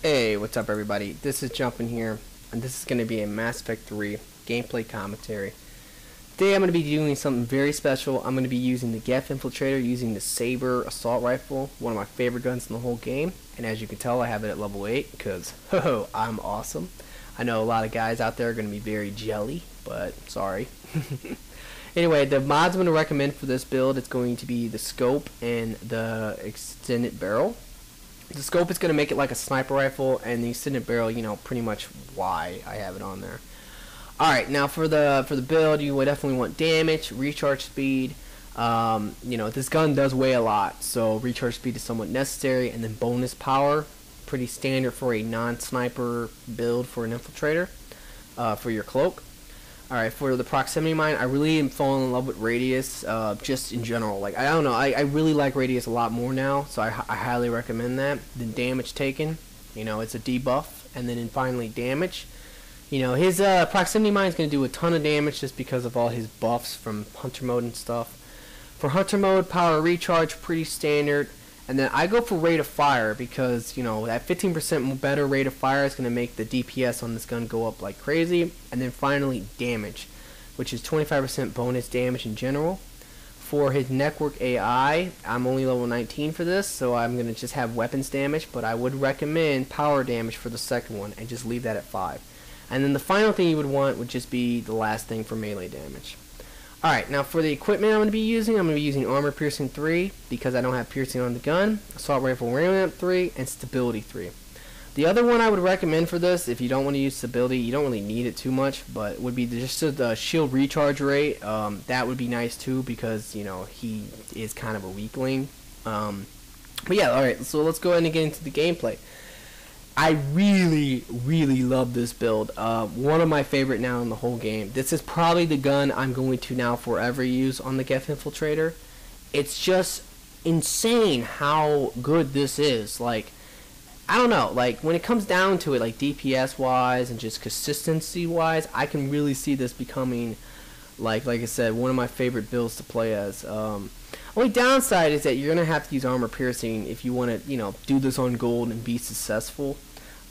Hey, what's up everybody? This is Jumpin here, and this is going to be a Mass Effect 3 gameplay commentary. Today I'm going to be doing something very special. I'm going to be using the Geth Infiltrator, using the Saber assault rifle, one of my favorite guns in the whole game, and as you can tell I have it at level 8, because, ho, I'm awesome. I know a lot of guys out there are going to be very jelly, but sorry. Anyway, the mods I'm going to recommend for this build, it's going to be the scope and the extended barrel. The scope is going to make it like a sniper rifle, and the extended barrel, you know, pretty much why I have it on there. Alright, now for the build, you would definitely want damage, recharge speed. You know, this gun does weigh a lot, so recharge speed is somewhat necessary, and then bonus power, pretty standard for a non-sniper build for an infiltrator, for your cloak. Alright, for the proximity mine, I really am falling in love with radius, just in general. Like, I don't know, I really like radius a lot more now, so I highly recommend that. Then damage taken, you know, it's a debuff. And then finally damage. You know, his proximity mine is going to do a ton of damage just because of all his buffs from hunter mode and stuff. For hunter mode, power recharge, pretty standard. And then I go for rate of fire because, you know, that 15% better rate of fire is going to make the DPS on this gun go up like crazy. And then finally damage, which is 25% bonus damage in general. For his network AI, I'm only level 19 for this, so I'm going to just have weapons damage, but I would recommend power damage for the second one and just leave that at 5. And then the final thing you would want would just be the last thing for melee damage. Alright, now for the equipment I'm going to be using armor piercing 3 because I don't have piercing on the gun, assault rifle ramp 3, and stability 3. The other one I would recommend for this, if you don't want to use stability, you don't really need it too much, but would be just the shield recharge rate. That would be nice too because, you know, he is kind of a weakling. But yeah, alright, so let's go ahead and get into the gameplay. I really love this build. One of my favorite now in the whole game. This is probably the gun I'm going to now forever use on the Geth Infiltrator. It's just insane how good this is. Like, I don't know, like when it comes down to it, like DPS wise and just consistency wise, I can really see this becoming, like I said, one of my favorite builds to play as. Only downside is that you're gonna have to use armor piercing if you want to, you know, do this on gold and be successful.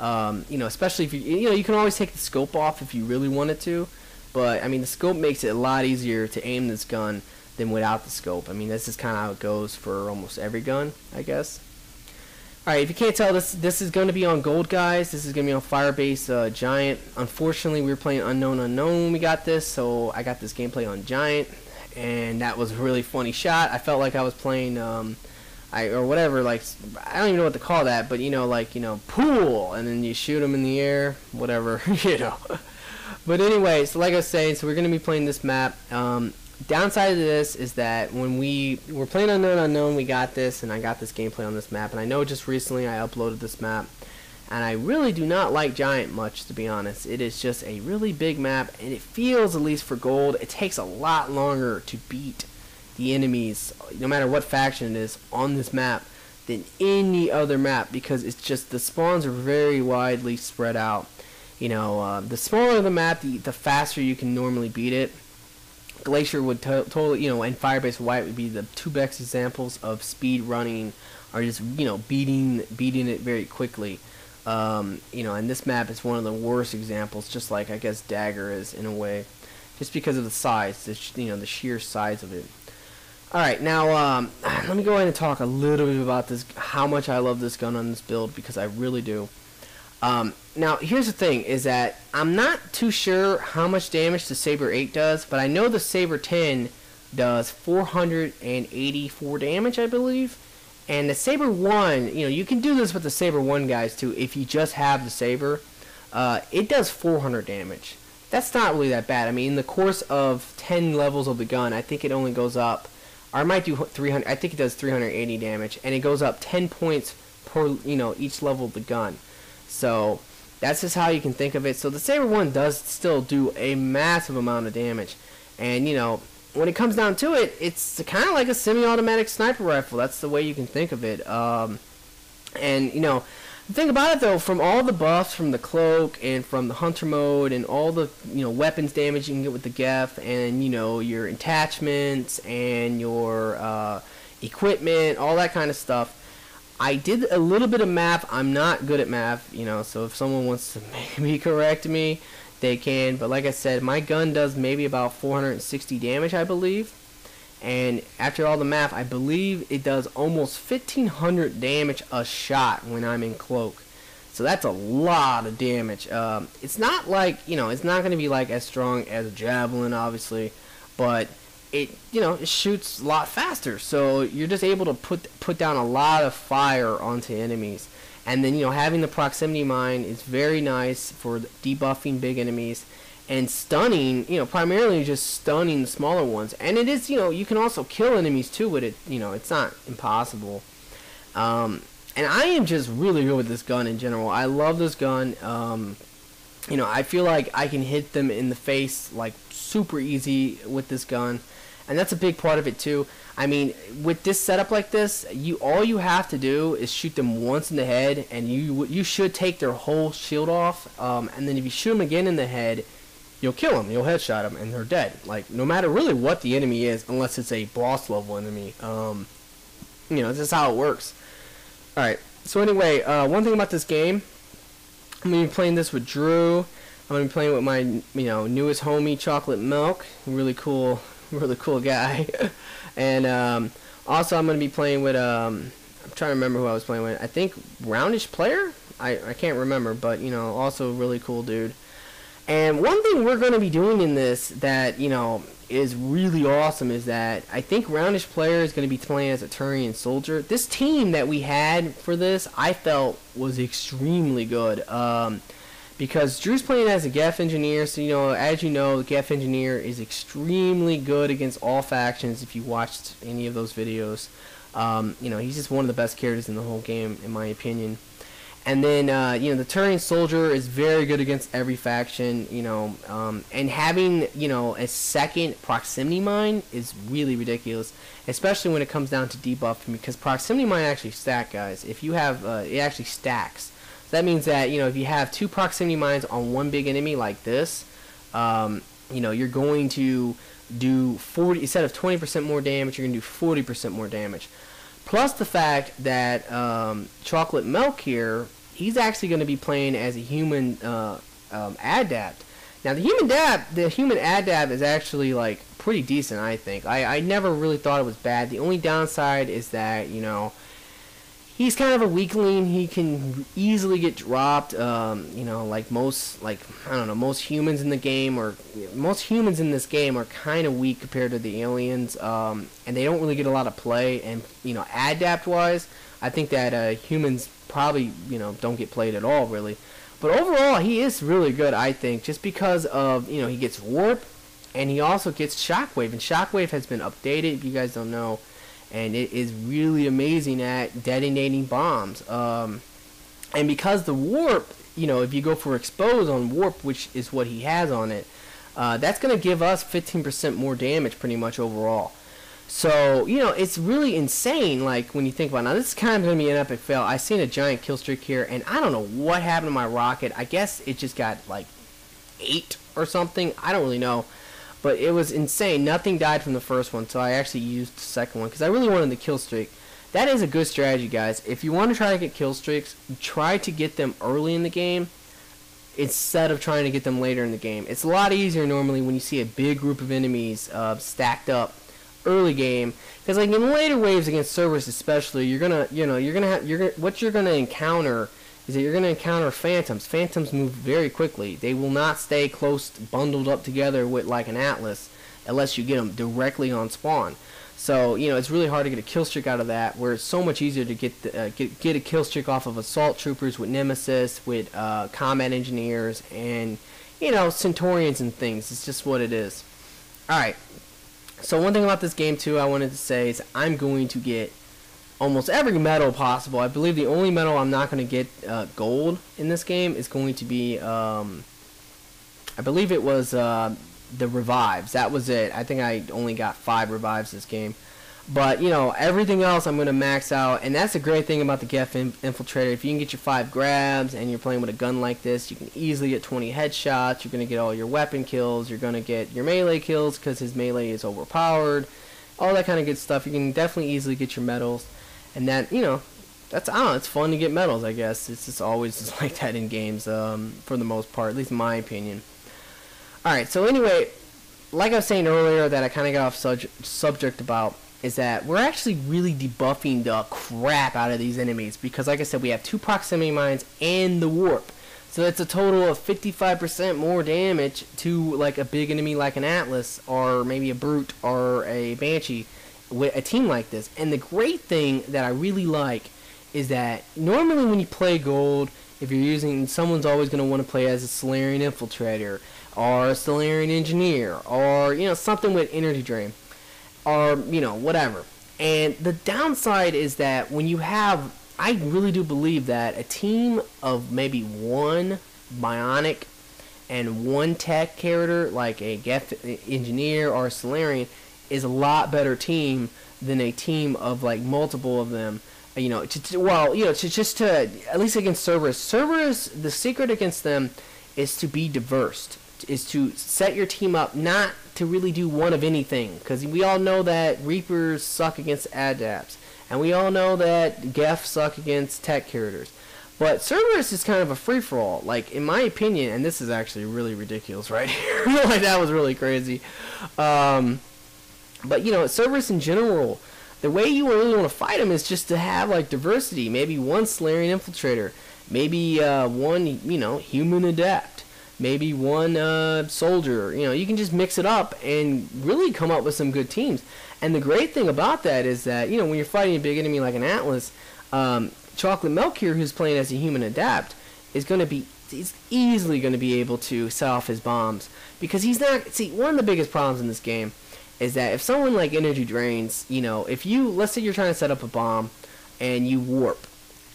You know, especially if you can always take the scope off if you really wanted to, but I mean the scope makes it a lot easier to aim this gun than without the scope. I mean this is kind of how it goes for almost every gun, I guess. Alright, if you can't tell, this is going to be on gold, guys. This is going to be on Firebase Giant. Unfortunately, we were playing Unknown when we got this, so I got this gameplay on Giant, and that was a really funny shot. I felt like I was playing, or whatever, like, I don't even know what to call that, but, you know, like, you know, pool, and then you shoot them in the air, whatever, you know. But anyway, so like I was saying, so we're going to be playing this map. Downside of this is that when we were playing Unknown, we got this, and I got this gameplay on this map, and I know just recently I uploaded this map, and I really do not like Giant much, to be honest. It is just a really big map, and it feels, at least for gold, it takes a lot longer to beat the enemies, no matter what faction it is, on this map than any other map, because it's just, the spawns are very widely spread out. You know, the smaller the map, the faster you can normally beat it. Glacier would totally, you know, and Firebase White would be the two best examples of speed running, or just, you know, beating it very quickly. You know, and this map is one of the worst examples, just like I guess Dagger is in a way, just because of the size, you know, the sheer size of it. All right, now let me go ahead and talk a little bit about this, how much I love this gun on this build, because I really do. Now, here's the thing, is that I'm not too sure how much damage the Saber 8 does, but I know the Saber 10 does 484 damage, I believe. And the Saber 1, you know, you can do this with the Saber 1 guys too, if you just have the Saber. It does 400 damage. That's not really that bad. I mean, in the course of 10 levels of the gun, I think it only goes up, or it might do 300, I think it does 380 damage, and it goes up 10 points per, you know, each level of the gun. So that's just how you can think of it. So the Saber 1 does still do a massive amount of damage, and you know, when it comes down to it, it's kind of like a semi-automatic sniper rifle. That's the way you can think of it. And you know, the thing about it though, from all the buffs, from the cloak and from the hunter mode and all the, you know, weapons damage you can get with the Geth, and you know, your attachments and your equipment, all that kind of stuff, I did a little bit of math. I'm not good at math, you know, so if someone wants to maybe correct me, they can. But like I said, my gun does maybe about 460 damage, I believe. And after all the math, I believe it does almost 1500 damage a shot when I'm in cloak. So that's a lot of damage. It's not like, you know, it's not going to be like as strong as a javelin, obviously, but it, you know, it shoots a lot faster. So you're just able to put down a lot of fire onto enemies. And then, you know, having the proximity mine is very nice for debuffing big enemies and stunning, you know, primarily just stunning the smaller ones. And it is, you know, you can also kill enemies too with it. You know, it's not impossible. And I am just really good with this gun in general. I love this gun. You know, I feel like I can hit them in the face like super easy with this gun, and that's a big part of it too. I mean, with this setup like this, all you have to do is shoot them once in the head, and you should take their whole shield off. And then if you shoot them again in the head, you'll kill them. You'll headshot them, and they're dead. Like, no matter really what the enemy is, unless it's a boss level enemy. You know, this is how it works. Alright, so anyway, one thing about this game, I'm going to be playing this with Drew. I'm going to be playing with my, you know, newest homie, Chocolate Milk. Really cool guy. And also I'm going to be playing with, I'm trying to remember who I was playing with. I think Roundish Player? I can't remember, but, you know, also a really cool dude. And one thing we're going to be doing in this that, you know, is really awesome is that I think Roundish Player is going to be playing as a Turian soldier. This team that we had for this, I felt was extremely good. Because Drew's playing as a Geth engineer, so, you know, as you know, the Geth engineer is extremely good against all factions if you watched any of those videos. You know, he's just one of the best characters in the whole game, in my opinion. And then, you know, the Turian soldier is very good against every faction, you know, and having, you know, a second proximity mine is really ridiculous, especially when it comes down to debuffing, because proximity mine actually stack, guys. If you have, it actually stacks. So that means that, you know, if you have 2 proximity mines on one big enemy like this, you know, you're going to do 40, instead of 20% more damage, you're going to do 40% more damage. Plus the fact that Chocolate Milk here, he's actually going to be playing as a human adapt. Now the human adapt is actually like pretty decent, I think. I never really thought it was bad. The only downside is that, you know, he's kind of a weakling. He can easily get dropped. You know, like most, like, I don't know, most humans in the game, or most humans in this game are kind of weak compared to the aliens, and they don't really get a lot of play. And, you know, adapt wise, I think that humans probably, you know, don't get played at all, really. But overall, he is really good, I think, just because of, you know, he gets warp, and he also gets shockwave, and shockwave has been updated, if you guys don't know. And it is really amazing at detonating bombs. And because the warp, you know, if you go for expose on warp, which is what he has on it, that's going to give us 15% more damage pretty much overall. So, you know, it's really insane, like, when you think about it. Now, this is kind of going to be an epic fail. I seen a giant kill streak here, and I don't know what happened to my rocket. I guess it just got, like, 8 or something. I don't really know. But it was insane. Nothing died from the first one, so I actually used the second one because I really wanted the kill streak. That is a good strategy, guys. If you want to try to get kill streaks, try to get them early in the game instead of trying to get them later in the game. It's a lot easier normally when you see a big group of enemies stacked up early game, because like in later waves against servers especially, what you're gonna encounter is that you're going to encounter phantoms. Phantoms move very quickly. They will not stay close, bundled up together with like an Atlas, unless you get them directly on spawn. So, you know, it's really hard to get a kill streak out of that, where it's so much easier to get a kill streak off of assault troopers with Nemesis, with combat engineers, and, you know, Centaurians and things. It's just what it is. Alright, so one thing about this game too I wanted to say is I'm going to get almost every medal possible. I believe the only medal I'm not going to get gold in this game is going to be, I believe it was the revives. That was it. I think I only got 5 revives this game. But, you know, everything else I'm going to max out. And that's the great thing about the Geth Infiltrator. If you can get your 5 grabs and you're playing with a gun like this, you can easily get 20 headshots. You're going to get all your weapon kills. You're going to get your melee kills because his melee is overpowered. All that kind of good stuff. You can definitely easily get your medals. And that, you know, That's, I don't know, it's fun to get medals, I guess. It's just always just like that in games, for the most part, at least in my opinion. Alright, so anyway, like I was saying earlier that I kind of got off subject about, is that we're actually really debuffing the crap out of these enemies, because like I said, we have 2 proximity mines and the warp. So that's a total of 55% more damage to like a big enemy like an Atlas, or maybe a Brute, or a Banshee, with a team like this. And the great thing that I really like is that normally when you play gold, if you're using, someone's always going to want to play as a Solarian Infiltrator, or a Solarian Engineer, or, you know, something with energy drain, or, you know, whatever. And the downside is that when you have, I really do believe that a team of maybe 1 Bionic and 1 tech character, like a Geth Engineer or a Solarian, is a lot better team than a team of like multiple of them. You know, just to, at least against Cerberus. Cerberus, the secret against them is to be diverse, is to set your team up not to really do one of anything, because we all know that Reapers suck against Adapts, and we all know that Geth suck against tech characters. But Cerberus is kind of a free-for-all, like, in my opinion, and this is actually really ridiculous right here. Like, that was really crazy. But, you know, Cerberus in general, the way you really want to fight him is just to have, like, diversity. Maybe 1 Solarian Infiltrator. Maybe 1, you know, Human Adept. Maybe 1 Soldier. You know, you can just mix it up and really come up with some good teams. And the great thing about that is that, you know, when you're fighting a big enemy like an Atlas, Chocolate Milk here, who's playing as a Human Adept, is going to be, he's easily going to be able to set off his bombs. Because he's not, see, one of the biggest problems in this game is that if someone like energy drains, you know, if you, let's say you're trying to set up a bomb and you warp,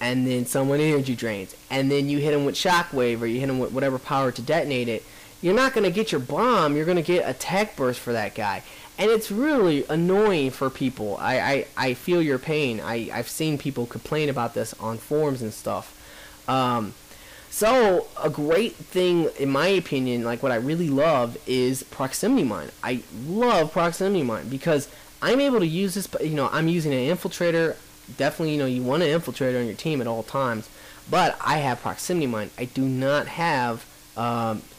and then someone energy drains, and then you hit him with shockwave, or you hit him with whatever power to detonate it, you're not going to get your bomb, you're going to get a tech burst for that guy. And it's really annoying for people. I feel your pain. I've seen people complain about this on forums and stuff. So a great thing, in my opinion, like what I really love, is Proximity Mine. I love Proximity Mine because I'm able to use this, you know, I'm using an Infiltrator. Definitely, you know, you want an Infiltrator on your team at all times, but I have Proximity Mine. I do not have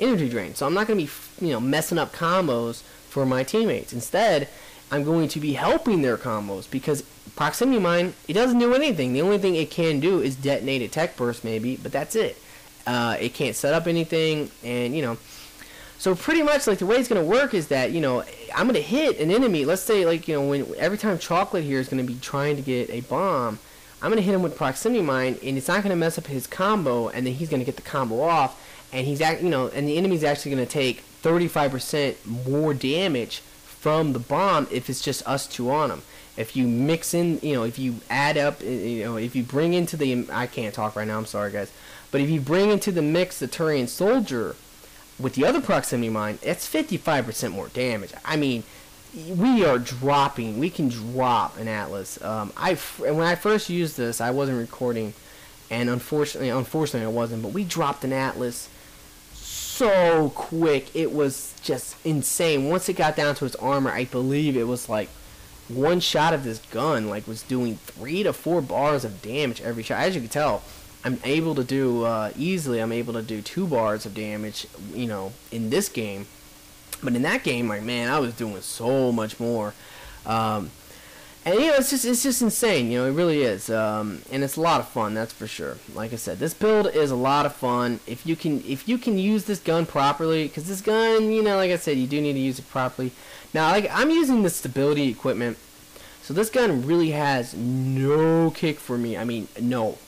Energy Drain, so I'm not going to be, you know, messing up combos for my teammates. Instead, I'm going to be helping their combos, because Proximity Mine, it doesn't do anything. The only thing it can do is detonate a tech burst maybe, but that's it. It can't set up anything, and, you know, so pretty much, like, the way it's going to work is that, you know, I'm going to hit an enemy. Let's say, like, you know, when every time Chocolate here is going to be trying to get a bomb, I'm going to hit him with Proximity Mine, and it's not going to mess up his combo, and then he's going to get the combo off, and he's, you know, and the enemy's actually going to take 35% more damage from the bomb if it's just us 2 on him. If you mix in, you know, if you add up, you know, if you bring into the, I can't talk right now, I'm sorry guys, but if you bring into the mix the Turian Soldier with the other Proximity Mine, it's 55% more damage. I mean, we are dropping, we can drop an Atlas. When I first used this, I wasn't recording, and unfortunately I wasn't, but we dropped an Atlas so quick. It was just insane. Once it got down to its armor, I believe it was like one shot of this gun like was doing 3 to 4 bars of damage every shot. As you can tell, I'm able to do easily, I'm able to do 2 bars of damage, you know, in this game. But in that game, like, man, I was doing so much more. And, you know, it's just insane, you know, it really is. And it's a lot of fun, that's for sure. Like I said, this build is a lot of fun. If you can use this gun properly, because this gun, you know, like I said, you do need to use it properly. Now, like, I'm using the stability equipment, so this gun really has no kick for me. I mean, no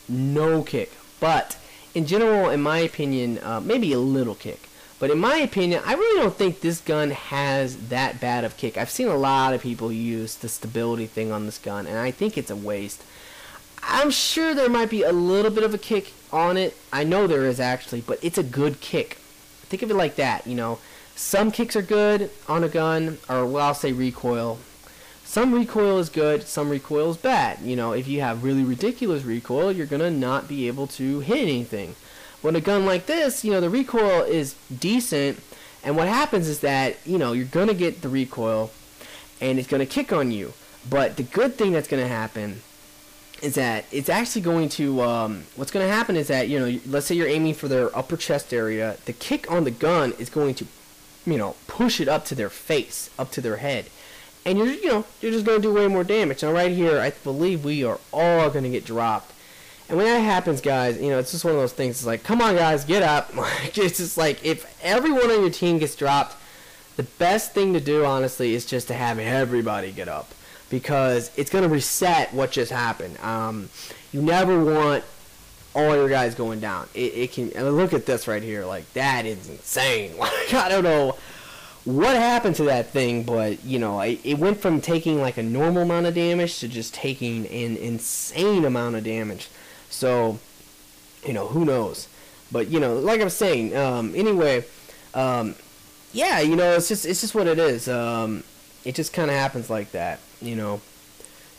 kick. But in general, in my opinion, maybe a little kick. But in my opinion, I really don't think this gun has that bad of kick. I've seen a lot of people use the stability thing on this gun, and I think it's a waste. I'm sure there might be a little bit of a kick on it. I know there is actually, but it's a good kick. Think of it like that, you know. Some kicks are good on a gun, or well, I'll say recoil. Some recoil is good, some recoil is bad. You know, if you have really ridiculous recoil, you're going to not be able to hit anything. When a gun like this, you know, the recoil is decent, and what happens is that, you know, you're going to get the recoil, and it's going to kick on you. But the good thing that's going to happen is that it's actually going to, what's going to happen is that, you know, let's say you're aiming for their upper chest area, the kick on the gun is going to, you know, push it up to their face, up to their head. And you're, you know, you're just going to do way more damage. Now right here, I believe we are all going to get dropped. And when that happens, guys, you know, it's just one of those things. It's like, come on, guys, get up. It's just like, if everyone on your team gets dropped, the best thing to do, honestly, is just to have everybody get up. Because it's going to reset what just happened. You never want all your guys going down. It can, and look at this right here. Like, that is insane. Like, I don't know what happened to that thing, but, you know, it went from taking like a normal amount of damage to just taking an insane amount of damage. So, you know, who knows? But, you know, like I was saying, anyway, yeah, you know, it's just what it is. It just kind of happens like that, you know.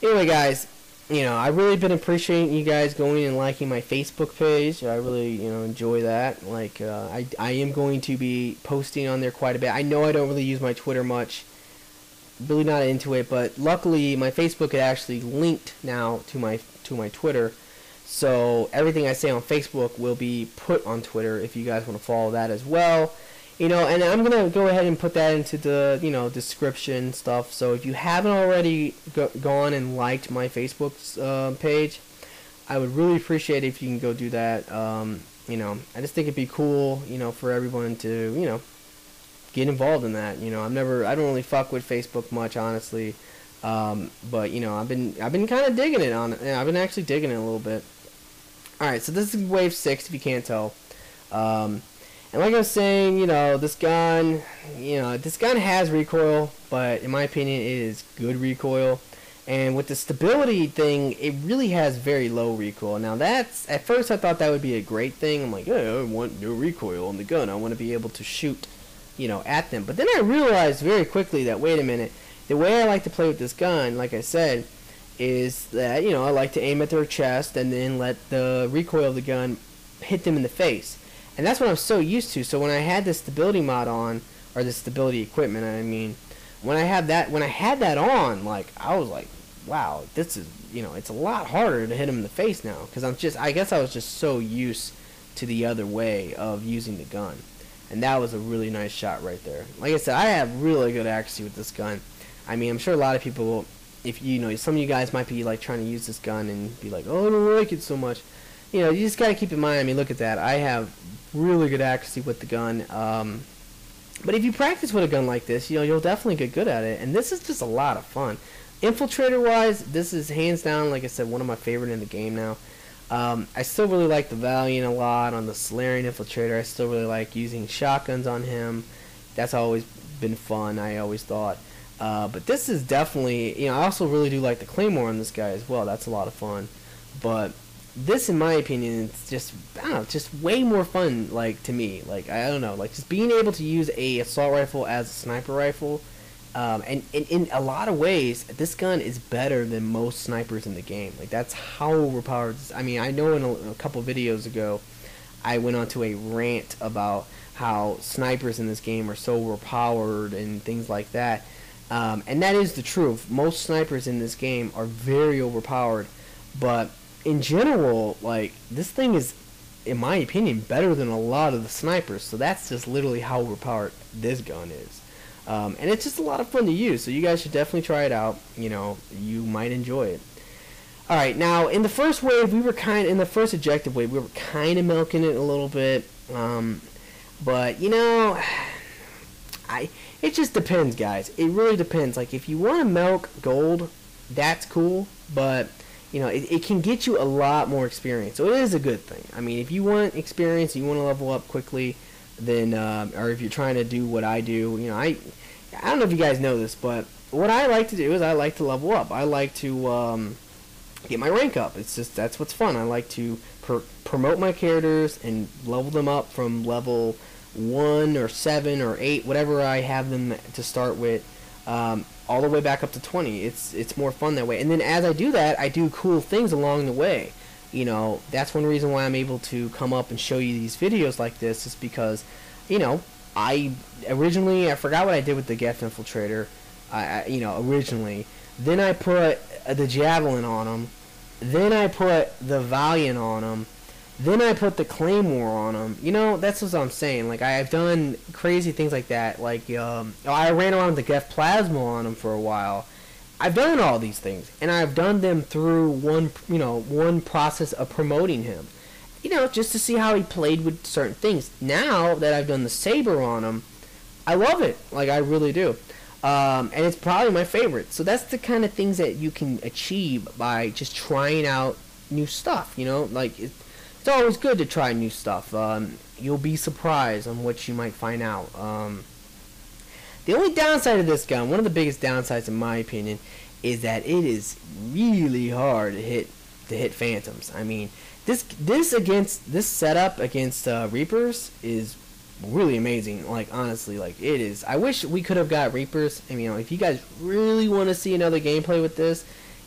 Anyway, guys, you know, I've really been appreciating you guys going and liking my Facebook page. I really, you know, enjoy that. Like, I am going to be posting on there quite a bit. I know I don't really use my Twitter much. Really not into it, but luckily my Facebook is actually linked now to my Twitter. So everything I say on Facebook will be put on Twitter if you guys want to follow that as well. You know, and I'm going to go ahead and put that into the, you know, description stuff. So if you haven't already gone and liked my Facebook page, I would really appreciate it if you can go do that. You know, I just think it'd be cool, you know, for everyone to, you know, get involved in that. You know, I don't really fuck with Facebook much, honestly. But, you know, I've been kind of digging it on it. I've been actually digging it a little bit. Alright, so this is wave 6, if you can't tell. And like I was saying, you know, this gun has recoil, but in my opinion, it is good recoil. And with the stability thing, it really has very low recoil. Now that's, at first I thought that would be a great thing. I'm like, yeah, I want no recoil on the gun. I want to be able to shoot, you know, at them. But then I realized very quickly that, wait a minute, the way I like to play with this gun, like I said, is that, you know, I like to aim at their chest and then let the recoil of the gun hit them in the face. And that's what I'm so used to. So when I had the stability mod on, or the stability equipment, I mean, when I had that on, like, I was like, wow, this is, you know, it's a lot harder to hit him in the face now, because I guess I was just so used to the other way of using the gun. And that was a really nice shot right there. Like I said, I have really good accuracy with this gun. I mean, I'm sure a lot of people, if you know, some of you guys might be like trying to use this gun and be like, oh, I don't like it so much. You know, you just gotta keep in mind. I mean, look at that. I have really good accuracy with the gun. But if you practice with a gun like this, you know, you'll definitely get good at it. And this is just a lot of fun. Infiltrator-wise, this is hands down, like I said, one of my favorite in the game now. I still really like the Valiant a lot on the Solarian Infiltrator. I still really like using shotguns on him. That's always been fun, I always thought. But this is definitely, you know, I also really do like the Claymore on this guy as well. That's a lot of fun. But this, in my opinion, it's just, I don't know, just way more fun, like, to me. Like, I don't know, like, just being able to use a assault rifle as a sniper rifle. And in a lot of ways, this gun is better than most snipers in the game. Like, that's how overpowered. I mean, I know in a couple videos ago, I went on to a rant about how snipers in this game are so overpowered and things like that. And that is the truth. Most snipers in this game are very overpowered. But in general, like, this thing is, in my opinion, better than a lot of the snipers. So that's just literally how overpowered this gun is. And it's just a lot of fun to use. So you guys should definitely try it out. You know, you might enjoy it. Alright, now in the first wave, in the first objective wave, we were kind of milking it a little bit. But, you know, it just depends, guys. It really depends. Like, if you want to milk gold, that's cool. But, you know, it can get you a lot more experience. So it is a good thing. I mean, if you want experience, you want to level up quickly, then, or if you're trying to do what I do, you know, I don't know if you guys know this, but what I like to do is I like to level up. I like to get my rank up. It's just, that's what's fun. I like to promote my characters and level them up from level 1 or 7 or 8, whatever I have them to start with, all the way back up to 20. It's more fun that way. And then as I do that, I do cool things along the way. You know, that's one reason why I'm able to come up and show you these videos like this, is because, you know, I forgot what I did with the Geth Infiltrator, you know, originally. Then I put the Javelin on him, then I put the Valiant on him, then I put the Claymore on him. You know, that's what I'm saying. Like, I've done crazy things like that. Like, I ran around with the Geth Plasma on him for a while. I've done all these things, and I've done them through one process of promoting him. You know, just to see how he played with certain things. Now that I've done the Saber on him, I love it. Like, I really do. And it's probably my favorite. So that's the kind of things that you can achieve by just trying out new stuff, you know? Like, it's always good to try new stuff. You'll be surprised on what you might find out. The only downside of this gun, one of the biggest downsides in my opinion, is that it is really hard to hit phantoms. I mean, this setup against Reapers is really amazing. Like, honestly, like, it is. I wish we could have got Reapers. I mean, you know, if you guys really want to see another gameplay with this,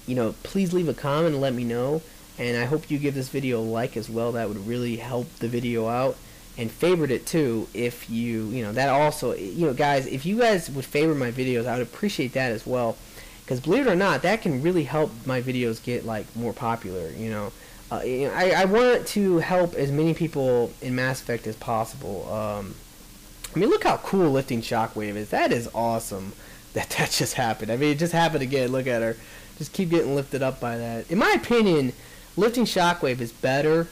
you know, please leave a comment and let me know. And I hope you give this video a like as well. That would really help the video out. And favorite it too if you know, that also, you know, guys, if you guys would favor my videos, I would appreciate that as well. Because believe it or not, that can really help my videos get, like, more popular, you know. I want to help as many people in Mass Effect as possible. I mean, look how cool lifting Shockwave is. That is awesome that just happened. I mean, it just happened again. Look at her. Just keep getting lifted up by that. In my opinion, lifting Shockwave is better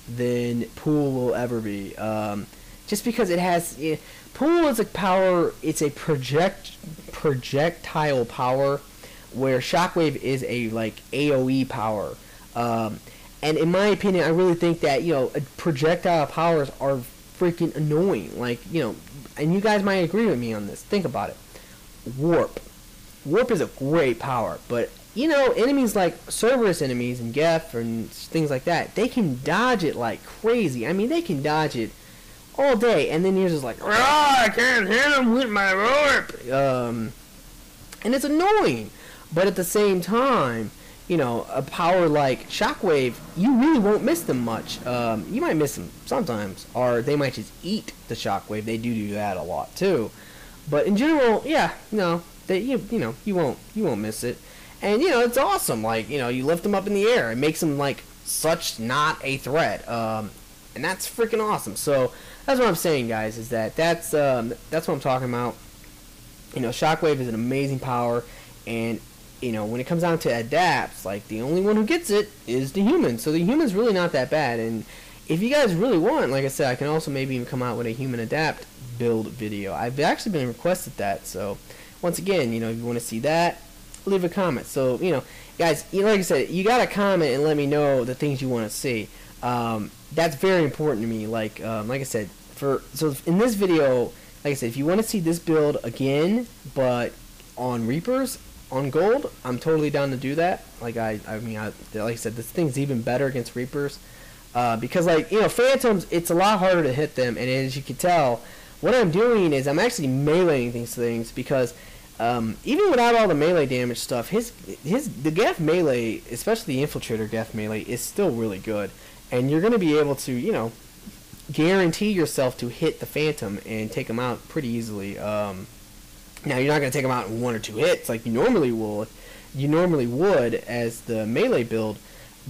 than Pool will ever be. Just because it has... Pool is a power... It's a projectile power, where Shockwave is a, like, AoE power. And in my opinion, I really think that, you know, projectile powers are freaking annoying. Like, you know, and you guys might agree with me on this. Think about it. Warp. Warp is a great power, but, you know, enemies like Cerberus enemies and Geth and things like that, they can dodge it like crazy. I mean, they can dodge it all day, and then you're just like, I can't hit him with my warp. And it's annoying, but at the same time, you know, a power like Shockwave, you really won't miss them much. You might miss them sometimes, or they might just eat the Shockwave. They do that a lot too. But in general, yeah, no, you know, you won't miss it. And, you know, it's awesome. Like, you know, you lift them up in the air. It makes them, like, such not a threat. And that's freaking awesome. So that's what I'm saying, guys, is that's what I'm talking about. You know, Shockwave is an amazing power, and, you know, when it comes down to adapts, like, the only one who gets it is the human. So the human's really not that bad. And if you guys really want, like I said, I can also maybe even come out with a human adapt build video. I've actually been requested that. So once again, you know, if you want to see that, leave a comment. So, you know, guys, you know, like I said, you gotta comment and let me know the things you want to see. That's very important to me. Like I said, so in this video, like I said, if you want to see this build again, but on Reapers, on Gold, I'm totally down to do that. Like, like I said, this thing's even better against Reapers, because, like, you know, Phantoms, it's a lot harder to hit them, and as you can tell, what I'm doing is I'm actually meleeing these things, because even without all the melee damage stuff, the Geth melee, especially the Infiltrator Geth melee, is still really good, and you're going to be able to, you know, guarantee yourself to hit the Phantom and take them out pretty easily. Now, you're not going to take them out in 1 or 2 hits like you normally would as the melee build,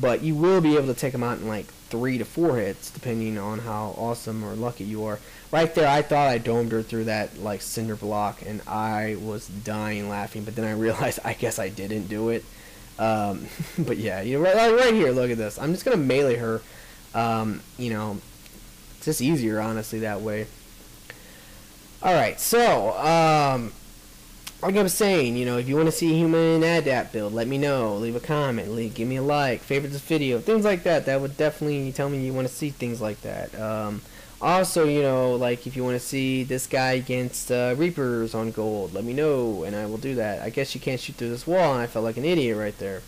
but you will be able to take them out in like 3 to 4 hits, depending on how awesome or lucky you are. Right there, I thought I domed her through that, like, cinder block, and I was dying laughing, but then I realized I guess I didn't do it. But yeah, you know, right here, look at this. I'm just going to melee her. You know, it's just easier, honestly, that way. Alright, so, like I was saying, you know, if you want to see a human adapt build, let me know. Leave a comment, give me a like, favorite this video, things like that. That would definitely tell me you want to see things like that. Also, you know, like, if you want to see this guy against Reapers on Gold, let me know, and I will do that. I guess you can't shoot through this wall, and I felt like an idiot right there.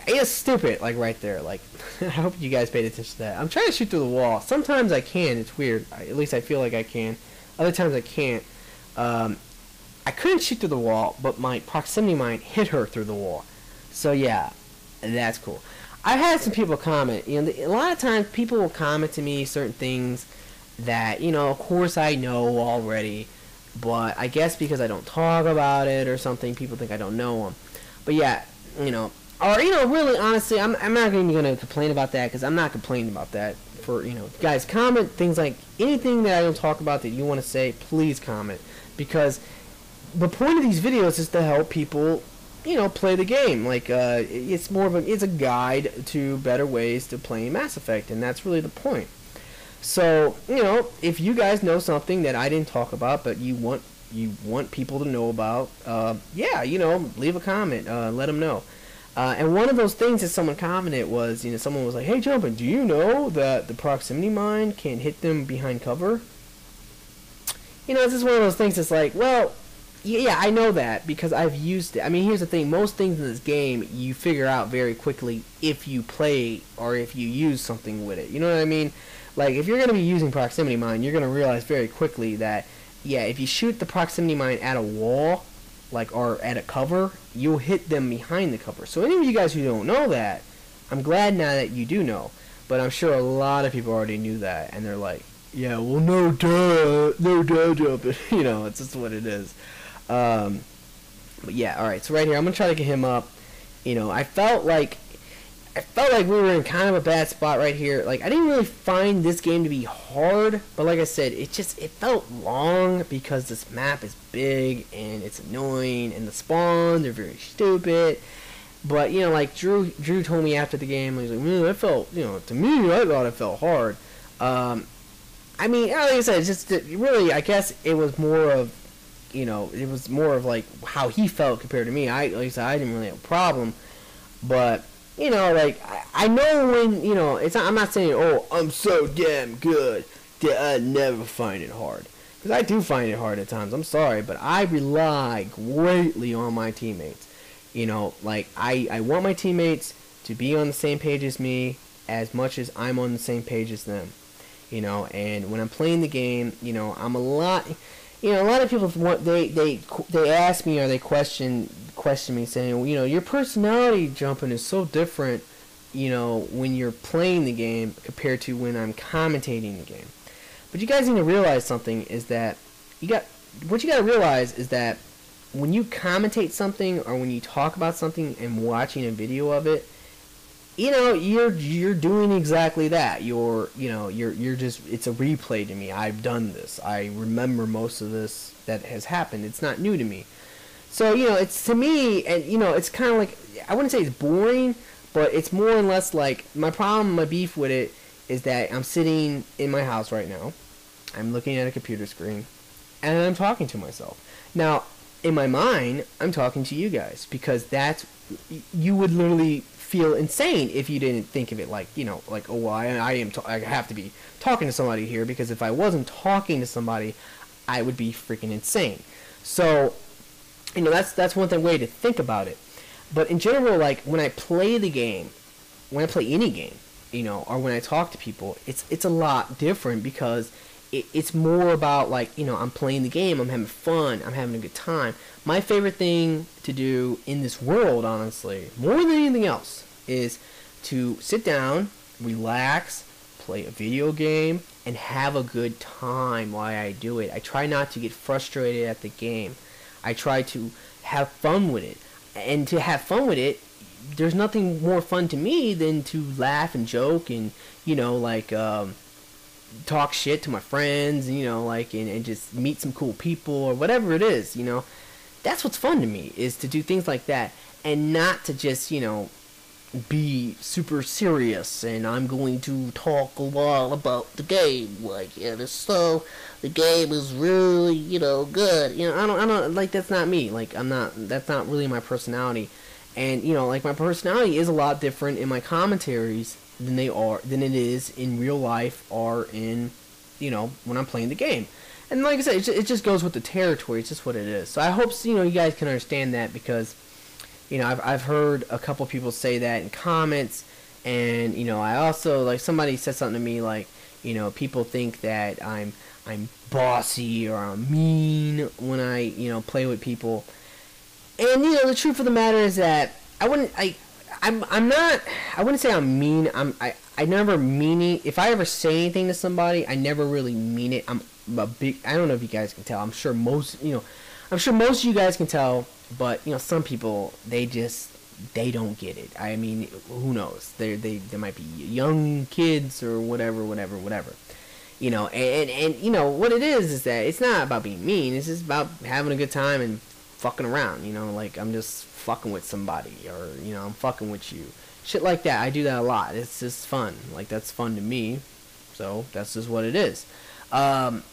It's stupid, like, right there. Like, I hope you guys paid attention to that. I'm trying to shoot through the wall. Sometimes I can. It's weird. At least I feel like I can. Other times I can't. I couldn't shoot through the wall, but my proximity mine hit her through the wall. So yeah, that's cool. I've had some people comment. You know, a lot of times people will comment to me certain things that, you know, of course I know already, but I guess because I don't talk about it or something, people think I don't know them. But yeah, you know, or really honestly, I'm not even gonna complain about that, because I'm not complaining about that. For guys, comment things like anything that I don't talk about that you want to say. Please comment, because the point of these videos is to help people play the game. Like it's a guide to better ways to play Mass Effect, and that's really the point. So if you guys know something that I didn't talk about but you want people to know about, yeah, leave a comment, let them know. And one of those things that someone commented was, someone was like, "Hey, Jumpin', do you know that the proximity mine can hit them behind cover?" It's just one of those things that's like, well, yeah, I know that because I've used it. I mean, here's the thing. Most things in this game you figure out very quickly if you play or if you use something with it. You know what I mean? Like, if you're going to be using proximity mine, you're going to realize very quickly that, yeah, if you shoot the proximity mine at a wall, or at a cover, you'll hit them behind the cover. So any of you guys who don't know that, I'm glad now that you do know. But I'm sure a lot of people already knew that, and they're like, yeah, well, no duh, Jumpin'. It's just what it is. But yeah, alright, so right here, I'm going to try to get him up. I felt like we were in kind of a bad spot right here. Like, I didn't really find this game to be hard, but like I said, it felt long because this map is big and it's annoying, and the spawns are very stupid. But like Drew told me after the game, he was like, man, I felt, to me, I thought it felt hard. I mean, like I said, it's just really, I guess it was more of, it was more of like how he felt compared to me. Like I said, I didn't really have a problem, but like, I know when, I'm not saying, oh, I'm so damn good that I never find it hard. Because I do find it hard at times. I'm sorry, but I rely greatly on my teammates. Like, I want my teammates to be on the same page as me as much as I'm on the same page as them. And when I'm playing the game, I'm a lot of people they ask me, or they question me, saying, your personality, Jumpin', is so different, when you're playing the game compared to when I'm commentating the game. But you guys need to realize something, is that what you got to realize is that when you commentate something, or when you talk about something and watching a video of it, you're doing exactly that. You're just, it's a replay to me. I've done this. I remember most of this that has happened. It's not new to me. So, it's, to me, and, it's kind of like, I wouldn't say it's boring, but it's more or less like, my beef with it is that I'm sitting in my house right now. I'm looking at a computer screen, and I'm talking to myself. Now, in my mind, I'm talking to you guys, because you would literally feel insane if you didn't think of it like, like, oh, well, I have to be talking to somebody here, because if I wasn't talking to somebody, I would be freaking insane. So, that's one way to think about it. But in general, like, when I play the game, when I play any game, or when I talk to people, it's a lot different, because it's more about, like, I'm playing the game, I'm having fun, I'm having a good time. My favorite thing to do in this world, honestly, more than anything else, is to sit down, relax, play a video game, and have a good time while I do it. I try not to get frustrated at the game. I try to have fun with it. And to have fun with it, there's nothing more fun to me than to laugh and joke and, talk shit to my friends, and just meet some cool people or whatever it is, That's what's fun to me, is to do things like that, and not to just, be super serious and I'm going to talk a lot about the game, like, so the game is really, good. I don't like, that's not me. Like, that's not really my personality. And, like, my personality is a lot different in my commentaries than it is in real life, or in, when I'm playing the game. And like I said, it just goes with the territory. It's just what it is. So I hope, you guys can understand that, because, I've heard a couple people say that in comments, and, I also, like, somebody said something to me, like, people think that I'm bossy or I'm mean when I, play with people. And, the truth of the matter is that I wouldn't say I'm mean. I never mean it. If I ever say anything to somebody, I never really mean it. I don't know if you guys can tell. I'm sure most of you guys can tell, but, some people, they just they don't get it. I mean, who knows? They might be young kids or whatever. You know, and you know what it is that it's not about being mean. It's just about having a good time and fucking around. You know, like I'm just fucking with somebody, or you know, I'm fucking with you. Shit like that. I do that a lot. It's just fun. Like that's fun to me. So that's just what it is. And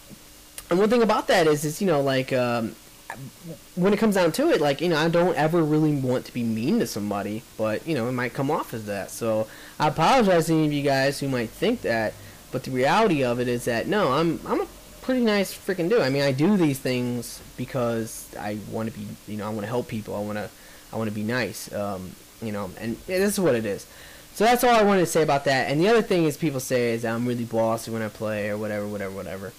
one thing about that is you know, like when it comes down to it, like, you know, I don't ever really want to be mean to somebody, but you know, it might come off as that. So I apologize to any of you guys who might think that. But the reality of it is that no, I'm a pretty nice freaking dude. I mean, I do these things because I want to be, you know, I want to help people. I want to be nice. You know, and yeah, this is what it is. So that's all I wanted to say about that. And the other thing is people say is that I'm really bossy when I play or whatever.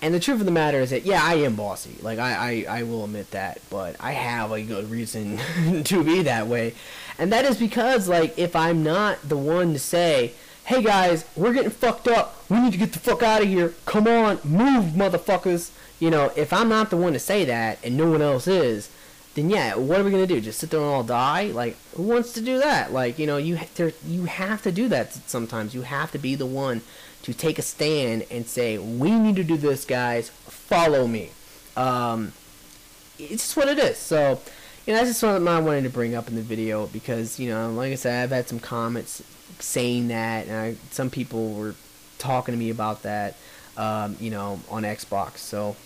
And the truth of the matter is that yeah, I am bossy. Like I will admit that, but I have a good reason to be that way, and that is because like if I'm not the one to say, hey guys, we're getting fucked up, we need to get the fuck out of here, come on, move motherfuckers, you know, if I'm not the one to say that and no one else is, then yeah, what are we gonna do, just sit there and all die? Like, who wants to do that? Like, you know, you have to do that sometimes. You have to be the one to take a stand and say, we need to do this, guys, follow me. It's just what it is. So, you know, that's just something I wanted to bring up in the video because, you know, like I said, I've had some comments saying that, and some people were talking to me about that, you know, on Xbox. So,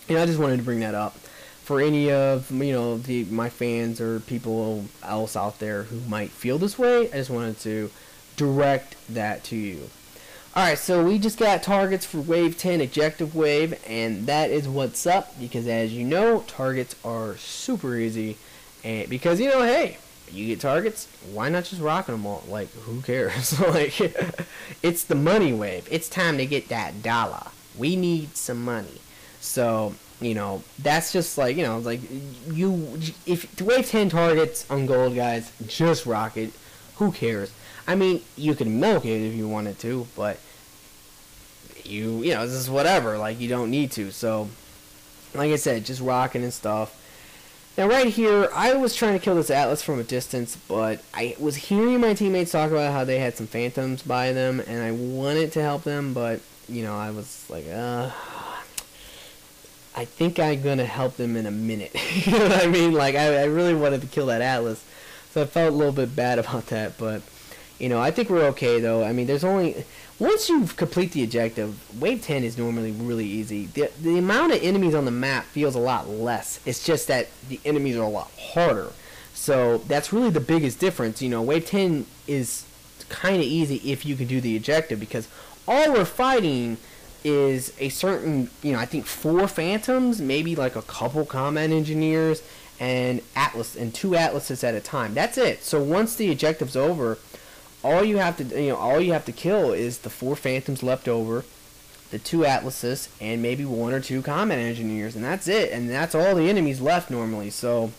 you know, I just wanted to bring that up for any of, you know, my fans or people else out there who might feel this way. I just wanted to direct that to you. Alright, so we just got targets for Wave 10 Ejective Wave, and that is what's up, because as you know, targets are super easy, and because, you know, hey, you get targets, why not just rocking them all? Like, who cares? Like, it's the money wave. It's time to get that dollar. We need some money. So, you know, that's just like, you know, like, if Wave 10 targets on gold, guys, just rock it. Who cares? I mean, you can milk it if you wanted to, but you know, this is whatever. Like, you don't need to. So, like I said, just rocking and stuff. Now, right here, I was trying to kill this Atlas from a distance, but I was hearing my teammates talk about how they had some phantoms by them, and I wanted to help them, but, you know, I was like, I think I'm gonna help them in a minute. You know what I mean? Like, I really wanted to kill that Atlas, so I felt a little bit bad about that, but you know, I think we're okay, though. I mean, there's only... Once you complete the objective, Wave 10 is normally really easy. The amount of enemies on the map feels a lot less. It's just that the enemies are a lot harder. So, that's really the biggest difference. You know, Wave 10 is kind of easy if you can do the objective, because all we're fighting is a certain, you know, I think 4 Phantoms, maybe like a couple Combat Engineers, and Atlas, and 2 Atlases at a time. That's it. So, once the objective's over... all you have to kill is the 4 Phantoms left over, the 2 Atlases, and maybe 1 or 2 Combat Engineers, and that's it. And that's all the enemies left normally. So,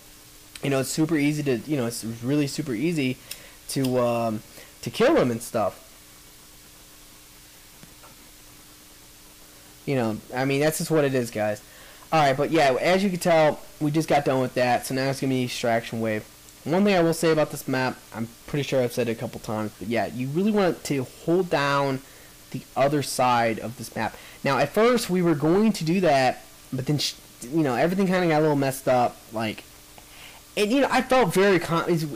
you know, it's super easy to, you know, it's really super easy to kill them and stuff. You know, I mean, that's just what it is, guys. All right, but yeah, as you can tell, we just got done with that. So now it's gonna be Extraction Wave. One thing I will say about this map, I'm pretty sure I've said it a couple times, but yeah, you really want to hold down the other side of this map. Now, at first, we were going to do that, but then, you know, everything kind of got a little messed up, like, and, you know, I felt very,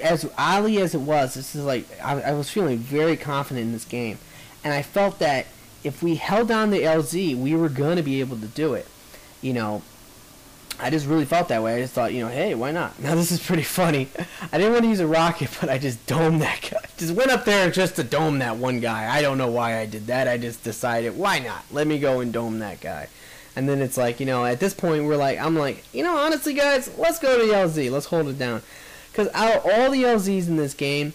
as oddly as it was, this is like, I was feeling very confident in this game, and I felt that if we held down the LZ, we were going to be able to do it, you know. I just really felt that way. I just thought, you know, hey, why not? Now, this is pretty funny. I didn't want to use a rocket, but I just domed that guy. Just went up there just to dome that one guy. I don't know why I did that. I just decided, why not? Let me go and dome that guy. And then it's like, you know, at this point, I'm like, you know, honestly, guys, let's go to the LZ. Let's hold it down. Because out of all the LZs in this game,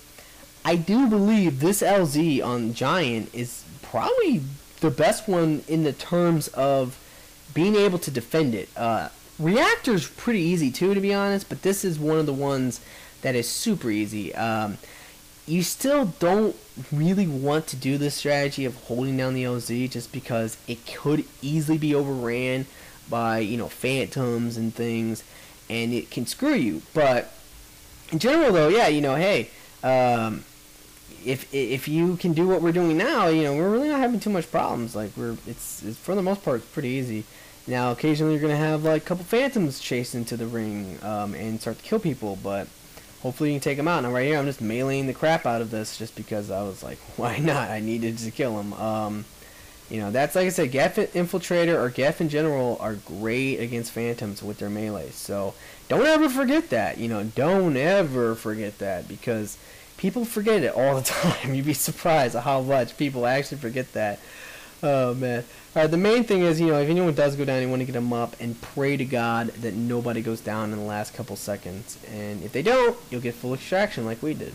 I do believe this LZ on Giant is probably the best one in the terms of being able to defend it. Reactor's pretty easy too, to be honest, but this is one of the ones that is super easy. You still don't really want to do this strategy of holding down the LZ just because it could easily be overran by, you know, Phantoms and things, and it can screw you. But in general, though, yeah, hey, if you can do what we're doing now, we're really not having too much problems. Like it's for the most part it's pretty easy. Now, occasionally you're gonna have like a couple phantoms chase into the ring and start to kill people, but hopefully you can take them out. Now, right here, I'm just meleeing the crap out of this just because I was like, why not? I needed to kill him. That's like I said, Geth Infiltrator or Geth in general are great against phantoms with their melee. So don't ever forget that. Don't ever forget that, because people forget it all the time. You'd be surprised at how much people actually forget that. Oh, man. Alright, the main thing is, if anyone does go down, you want to get them up and pray to God that nobody goes down in the last couple seconds. And if they don't, you'll get full extraction like we did.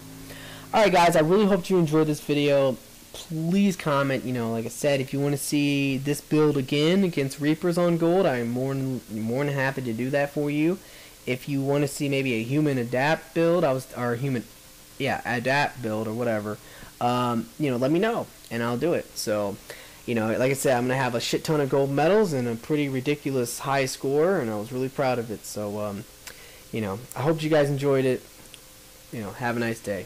Alright, guys, I really hope you enjoyed this video. Please comment, like I said, if you want to see this build again against Reapers on Gold, I'm more than happy to do that for you. If you want to see maybe a human adapt build, adapt build or whatever, let me know and I'll do it. So, like I said, I'm gonna have a shit ton of gold medals and a pretty ridiculous high score, and I was really proud of it. So, I hope you guys enjoyed it. Have a nice day.